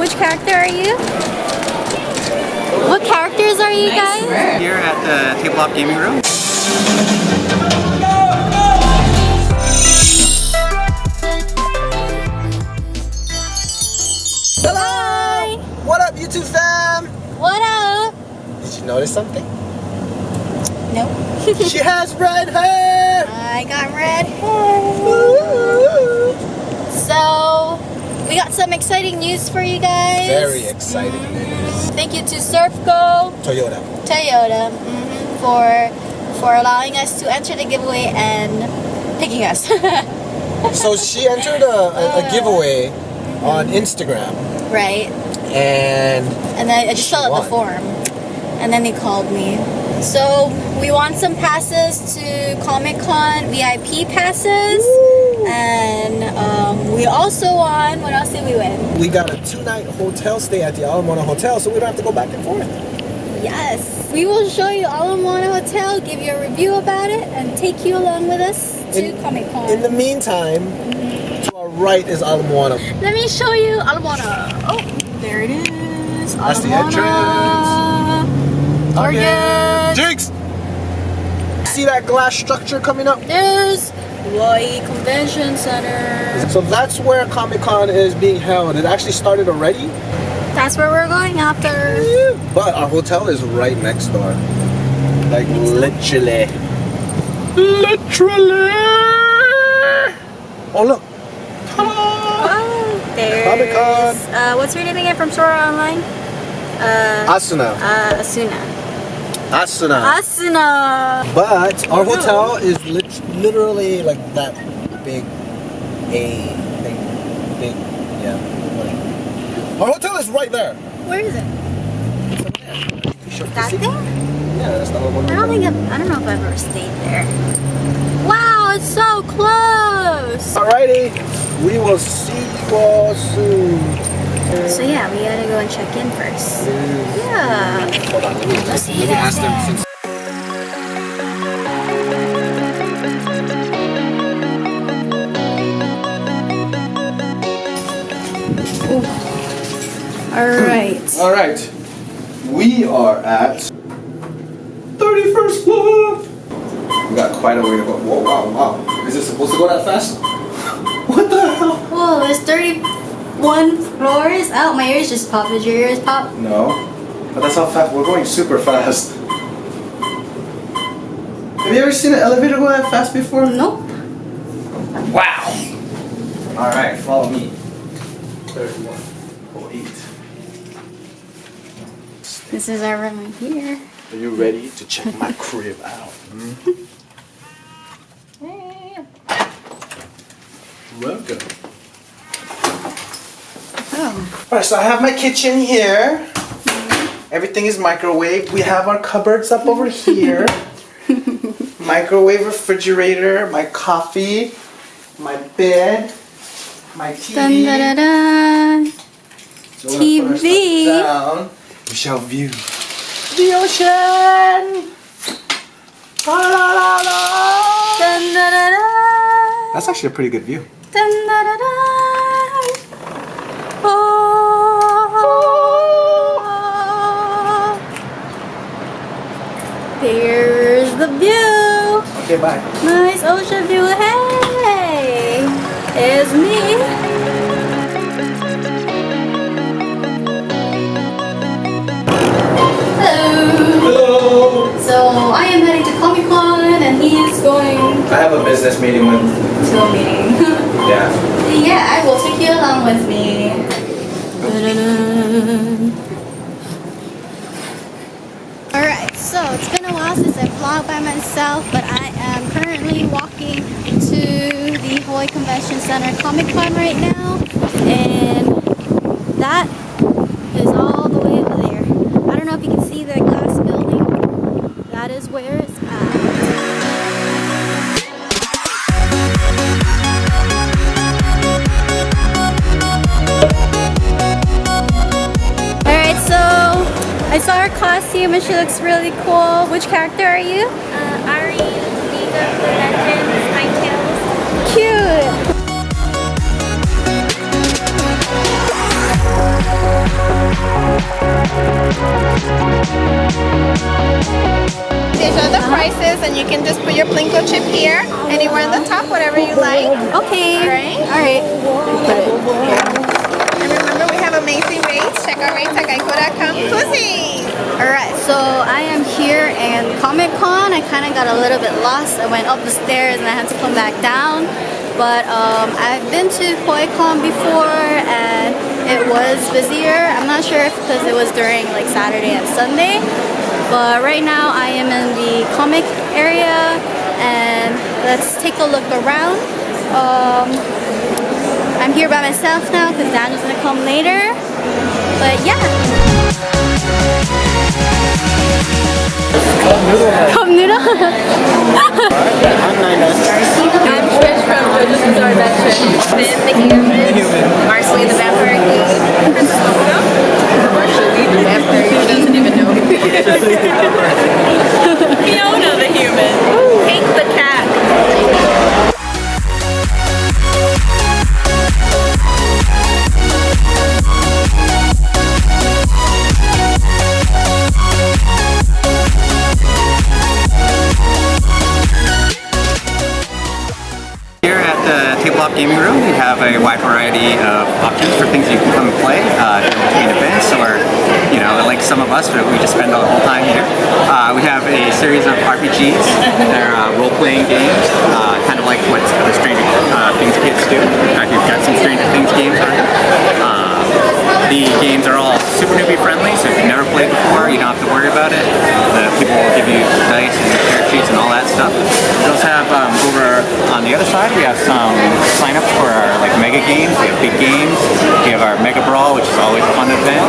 Which character are you? What characters are you guys? Here at the tabletop gaming room. Hello! What up, YouTube fam? What up? Did you notice something? No. She has red hair! I got red hair. So, we got some exciting news for you guys. Very exciting news. Thank you to Servco Toyota. for allowing us to enter the giveaway and picking us. So she entered a giveaway on Instagram. Right. And then I just filled out the form. And then they called me. So we won some passes to Comic-Con VIP passes. Woo! And we also won, what else did we win? we got a 2-night hotel stay at the Aloha Hotel, so we don't have to go back and forth. Yes. We will show you Aloha Hotel, give you a review about it, and take you along with us to Comic-Con. In the meantime, to our right is Aloha. Let me show you Aloha. Oh, there it is. That's the Aloha. Target. Jinx! See that glass structure coming up? There's Hawaii Convention Center. So that's where Comic-Con is being held. It actually started already. That's where we're going after. But our hotel is right next door. Like literally. Literally! Oh look! Ta-da! Oh, there's Comic-Con. What's her name again from Sora Online? Asuna. Asuna. But our hotel is literally like that big big, yeah. Our hotel is right there. Where is it? That thing? Yeah, that's the one. I don't know if I've ever stayed there. Wow, it's so close. Alrighty, we will see you all soon. So yeah, we gotta go and check in first. Yeah. Hold on, Let's see you guys there. All right, we are at 31st floor. We got quite a way to go. Whoa, wow. Is it supposed to go that fast? What the hell? Whoa, there's 31 floors. Oh, my ears just popped. Did your ears pop? No, but that's how fast we're going. Super fast. Have you ever seen an elevator go that fast before? Nope. Wow. All right, follow me. 3108. This is our room right here. Are you ready to check my crib out? Welcome. Oh. Alright, so I have my kitchen here. Everything is microwave. We have our cupboards up over here. Microwave, refrigerator, my coffee, my bed, my TV. Dun, da, da, da. So we're gonna put our TV. stuff down. We shall view the ocean. La, la, la, la. Dun, da, da, da. That's actually a pretty good view. Dun, da, da, da. Oh. There's the view. Okay, bye. Nice ocean view. Hey, it's me. Hello. So I am heading to Comic-Con and he is going I have a business meeting with. to a meeting. Yeah. Yeah, I will take you along with me. Alright, so it's been a while since I vlogged by myself, but I am currently walking to the Hawaii Convention Center Comic-Con right now, and that is all the way over there. I don't know if you can see the glass building. That is where it's at. I saw her costume and she looks really cool. Which character are you? Ari, League of the Legends, Ninetales. Cute! These are the prices, and you can just put your Plinko chip here, anywhere on the top, whatever you like. Okay. Alright. Alright. And remember, we have amazing rates. Check our rates at geico.com. Pussy! Alright, so I am here in Comic Con. I kind of got a little bit lost. I went up the stairs and I had to come back down. But I've been to Con before and it was busier. I'm not sure if because it was during like Saturday and Sunday. But right now I am in the comic area and let's take a look around. I'm here by myself now because Daniel's gonna come later. But yeah. Cup noodle. I'm Trish from JoJo's Bizarre Adventure. Finn, the human. Marceline, the vampire king. Princess Momono. Marceline, the vampire king. She doesn't even know. Fiona the human. Pink the cat. Tabletop gaming room. We have a wide variety of options for things you can come and play between events, or like some of us, we just spend the whole time here. We have a series of RPGs. They're role-playing games, kind of like what the Stranger Things kids do. In fact, we've got some Stranger Things games on here. The games are all super newbie friendly, so if you've never played before, you don't have to worry about it. The people will give you dice and character sheets and all that stuff. We also have over on the other side, we have some sign-ups for our like mega games. We have big games. We have our Mega Brawl, which is always a fun event.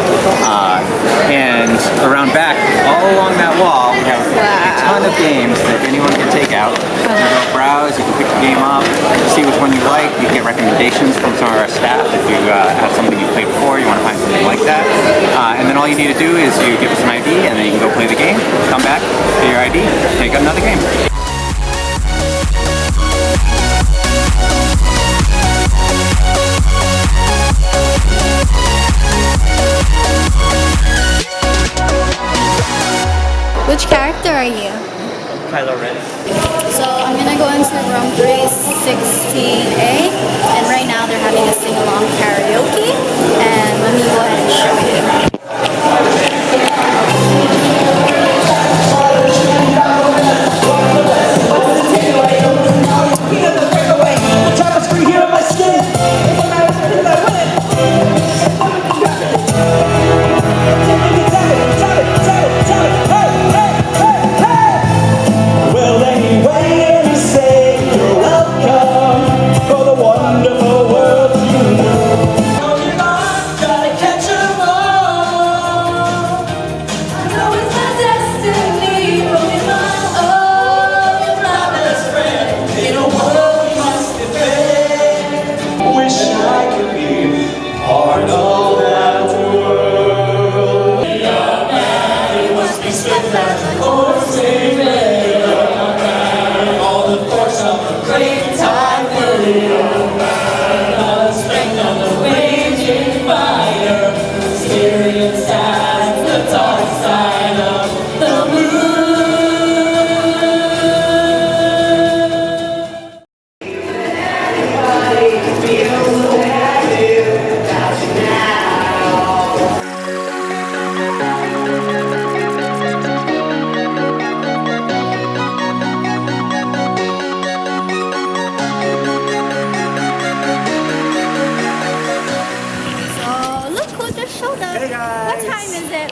And around back, all along that wall, we have a ton of games that anyone can take out. You can go browse, you can pick the game up, see which one you like. You can get recommendations from some of our staff if you have something you've played before, you want to find something like that. And then all you need to do is you give us an ID and then you can go play the game, come back, get your ID, take out another game. Which character are you? Kylo Ren. So I'm gonna go into room 316A, and right now they're having a sing-along karaoke, and let me go ahead and show you.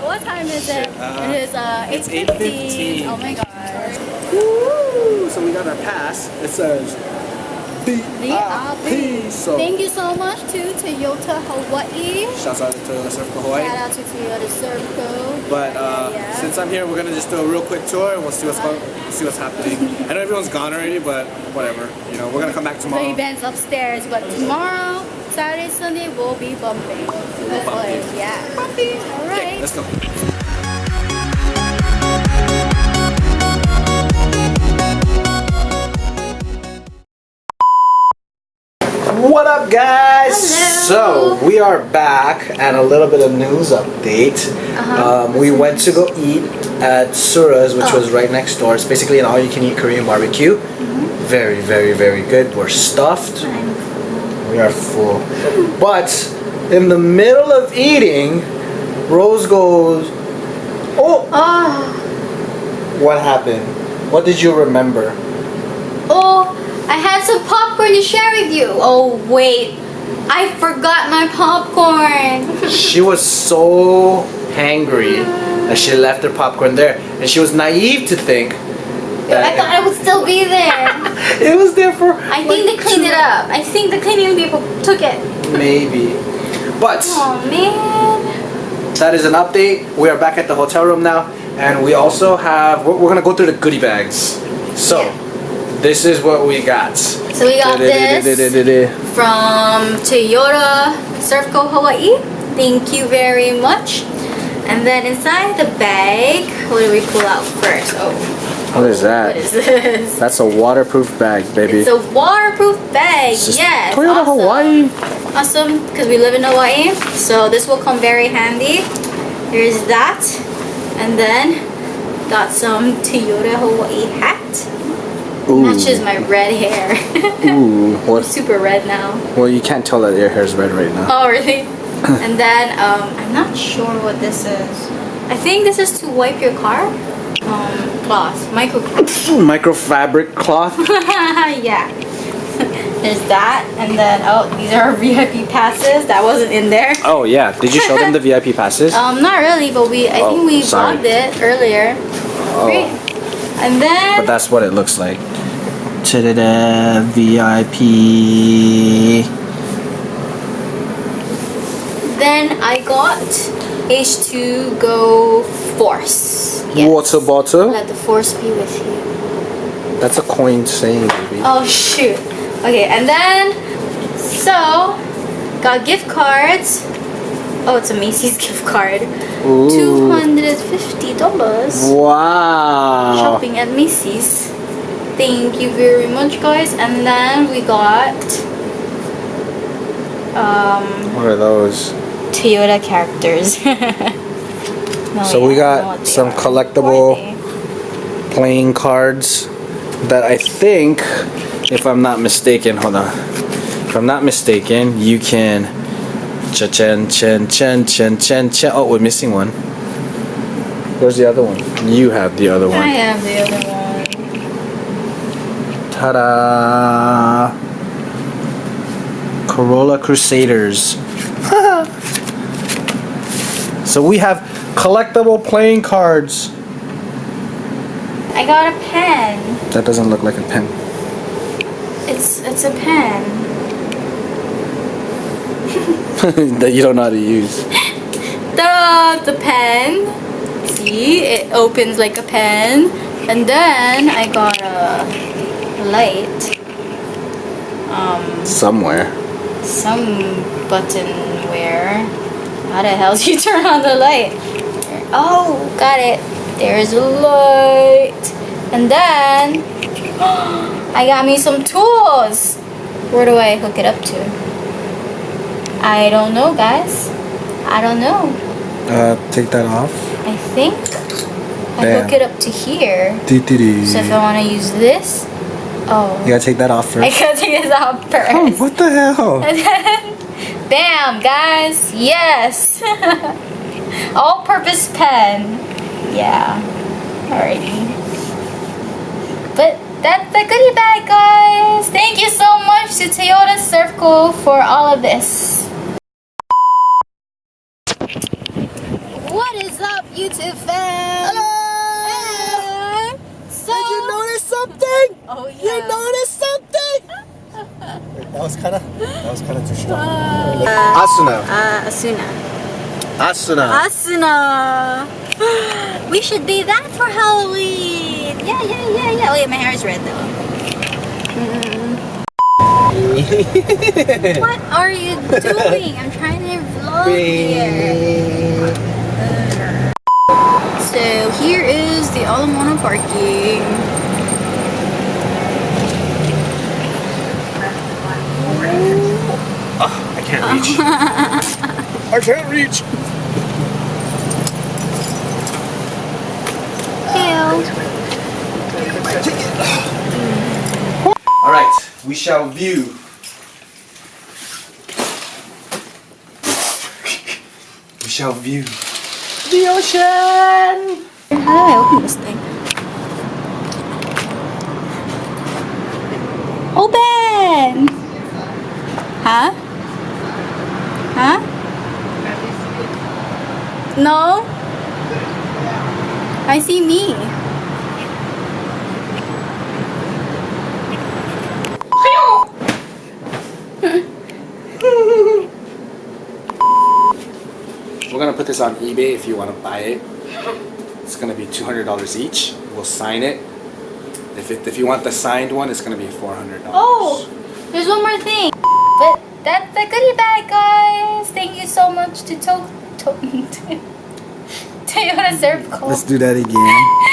What time is it? It is 8:15. Oh my god. Woo! So we got our pass. It says VIP. So thank you so much to Toyota Hawaii. shouts out to Servco Hawaii. Shout out to Toyota Servco. But since I'm here, we're gonna just do a real quick tour and we'll see what's happening. I know everyone's gone already, but whatever. We're gonna come back tomorrow. The event's upstairs, but tomorrow, Saturday, Sunday, we'll be bumping. Hopefully, yeah. Bumpy. All right. Okay, let's go. What up, guys? Hello. So we are back and a little bit of news update. We went to go eat at Sura's, which was right next door. It's basically an all-you-can-eat Korean barbecue. Very, very, very good. We're stuffed. We are full. But in the middle of eating, Rose goes, "Oh, what happened? What did you remember?" Oh, I had some popcorn to share with you. Oh, wait. I forgot my popcorn. She was so hangry that she left her popcorn there. And she was naive to think that I thought I would still be there. it was there for I think they cleaned it up. I think the cleaning people took it. maybe. But Oh, man. that is an update. We are back at the hotel room now. And we also have, we're going to go through the goodie bags. So, this is what we got. So we got this from Toyota Servco Hawaii. Thank you very much. And then inside the bag, what do we pull out first? Oh, What is that? what is this? That's a waterproof bag, baby. It's a waterproof bag. It's just Yes. Toyota awesome. Hawaii. Awesome, because we live in Hawaii. So this will come very handy. Here's that. And then got some Toyota Hawaii hat. Ooh. Matches my red hair. Ooh. What? Super red now. Well, you can't tell that your hair's red right now. Oh, really? And then, I'm not sure what this is. I think this is to wipe your car. Cloth. Microcloth. Microfabric cloth. Yeah. There's that. And then, oh, these are our VIP passes. That wasn't in there. Oh yeah. Did you show them the VIP passes? Not really, but I think we sorry. vlogged it earlier. Great. And then, But that's what it looks like. Ta-da-da, VIP. then I got H2Go Force. Yes. Water bottle. Let the force be with you. That's a coin saying, baby. Oh shoot. Okay, and then so got gift cards. Oh, it's a Macy's gift card. Ooh. $250 Wow. shopping at Macy's. Thank you very much, guys. And then we got What are those? Toyota characters. No, So we yeah, I don't know got what they some are. collectible Who are they? playing cards that I think, if I'm not mistaken, hold on. If I'm not mistaken, you can chen chen chen chen chen chen. Oh, we're missing one. Where's the other one? You have the other I one. have the other one. Ta-da! Corolla Crusaders. So we have collectible playing cards. I got a pen. That doesn't look like a pen. It's a pen. That you don't know how to use. The pen. See, it opens like a pen. And then I got a light. Somewhere. Some button where. How the hell do you turn on the light? Oh, got it. There's a light. And then I got me some tools. Where do I hook it up to? I don't know, guys. I don't know. Take that off. I think I Bam. hook it up to here. So if I want to use this, oh, You gotta take that off I first. gotta take this off Oh, first. what the hell? And then, bam, guys, yes. All-purpose pen. Yeah. Alrighty. But that's the goodie bag, guys. Thank you so much to Toyota Servco for all of this. What is up, YouTube fam? Hello. So, Did you notice something? oh yeah. You noticed something? That was kind of too strong. Asuna. Asuna. Asuna. Asuna. We should be that for Halloween. Yeah. Oh yeah, my hair is red though. What are you doing? I'm trying to vlog here. So here is the Aloha parking. I can't reach. I can't reach. All right, we shall view. We shall view the ocean. How do I open this thing? Open! Huh? Huh? No? I see me. We're gonna put this on eBay if you want to buy it. It's gonna be $200 each. We'll sign it. If you want the signed one, it's gonna be $400. Oh! There's one more thing. But that's the goodie bag, guys. Thank you so much to Toyota Servco. Let's do that again.